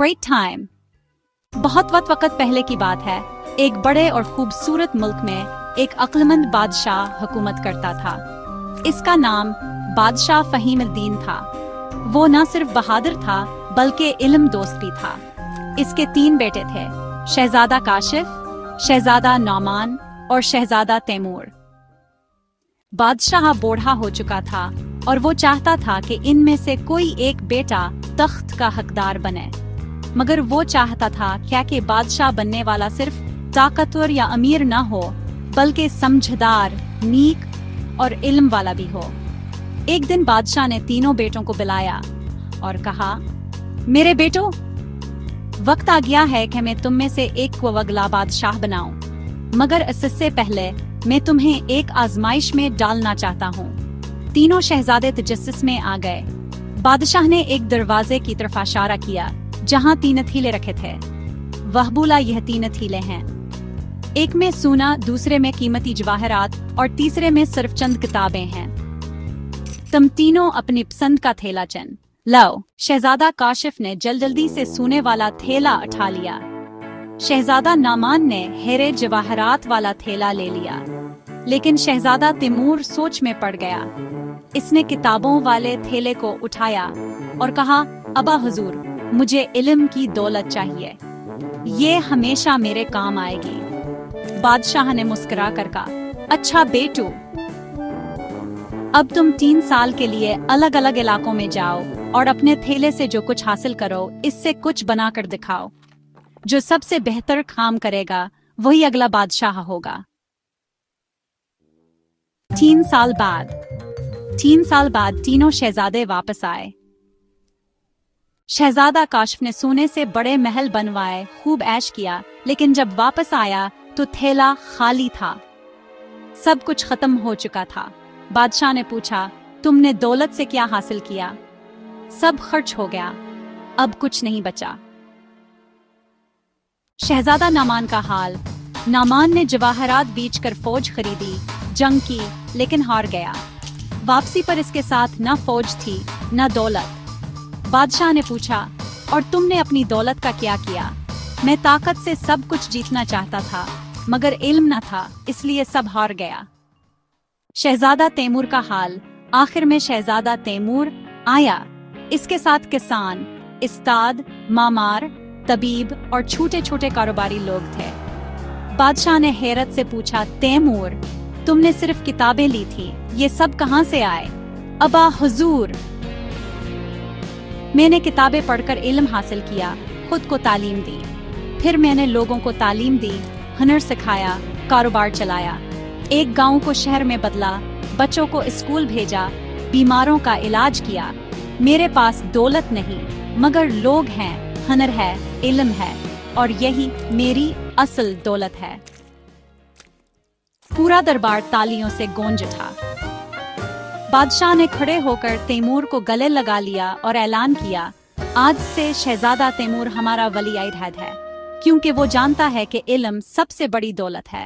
great time. बहुत वक्त पहले की बात है। एक बड़े और खूबसूरत मुल्क में एक अक्लमंद बादशाह हुकूमत करता था। इसका नाम बादशाह फहीमुद्दीन था। वो न सिर्फ बहादुर था बल्कि इल्म दोस्त भी था। इसके 3 बेटे थे, शहजादा काशिफ, शहजादा नौमान और शहजादा तैमूर। बादशाह बूढ़ा हो चुका था और वो चाहता था कि इनमें से कोई एक बेटा तख्त का हकदार बने, मगर वो चाहता था क्या कि बादशाह बनने वाला सिर्फ ताकतवर या अमीर न हो बल्कि समझदार, नीक और इल्म वाला भी हो। एक दिन बादशाह ने तीनों बेटों को बुलाया और कहा, मेरे बेटो, वक्त आ गया है कि मैं तुम में से एक को अगला बादशाह बनाऊं, मगर इससे पहले मैं तुम्हें एक आजमाइश में डालना चाहता हूँ। तीनों शहजादे तजस्सुस में आ गए। बादशाह ने एक दरवाजे की तरफ इशारा किया जहाँ 3 हथीले रखे थे। वह बोला, यह 3 हथीले हैं। एक में सोना, दूसरे में कीमती जवाहरात और तीसरे में सिर्फ चंद किताबें हैं। तुम तीनों अपनी पसंद का थैला चुन लो। शहजादा काशिफ ने जल्दी से सोने वाला थैला उठा लिया। शहजादा नौमान ने हीरे जवाहरात वाला थैला ले लिया, लेकिन शहजादा तैमूर सोच में पड़ गया। इसने किताबों वाले थैले को उठाया और कहा, अबा हुजूर, मुझे इल्म की दौलत चाहिए, ये हमेशा मेरे काम आएगी। बादशाह ने मुस्कुरा कर कहा, अच्छा बेटू, अब तुम 3 साल के लिए अलग अलग इलाकों में जाओ और अपने थैले से जो कुछ हासिल करो इससे कुछ बनाकर दिखाओ। जो सबसे बेहतर काम करेगा वही अगला बादशाह होगा। 3 साल बाद तीनों शहजादे वापस आए। शहजादा काशिफ ने सोने से बड़े महल बनवाए, खूब ऐश किया, लेकिन जब वापस आया तो थैला खाली था। सब कुछ खत्म हो चुका था। बादशाह ने पूछा, तुमने दौलत से क्या हासिल किया? सब खर्च हो गया, अब कुछ नहीं बचा। शहजादा नौमान का हाल। नौमान ने जवाहरात बेचकर फौज खरीदी, जंग की, लेकिन हार गया। वापसी पर इसके साथ न फौज थी न दौलत। बादशाह ने पूछा, और तुमने अपनी दौलत का क्या किया? मैं ताकत से सब कुछ जीतना चाहता था, मगर इल्म न था, इसलिए सब हार गया। शहजादा तैमूर का हाल। आखिर में शहजादा तैमूर आया। इसके साथ किसान, उस्ताद, मामार, तबीब और छोटे छोटे कारोबारी लोग थे। बादशाह ने हैरत से पूछा, तैमूर, तुमने सिर्फ किताबें ली थी, ये सब कहाँ से आए? अबा हुजूर, मैंने किताबें पढ़कर इल्म हासिल किया, खुद को तालीम दी, फिर मैंने लोगों को तालीम दी, हुनर सिखाया, कारोबार चलाया, एक गांव को शहर में बदला, बच्चों को स्कूल भेजा, बीमारों का इलाज किया। मेरे पास दौलत नहीं, मगर लोग हैं, हुनर है, इल्म है, और यही मेरी असल दौलत है। पूरा दरबार तालियों से गूंज उठा। बादशाह ने खड़े होकर तैमूर को गले लगा लिया और ऐलान किया, आज से शहजादा तैमूर हमारा वली-ए-अहद है, क्योंकि वो जानता है कि इल्म सबसे बड़ी दौलत है।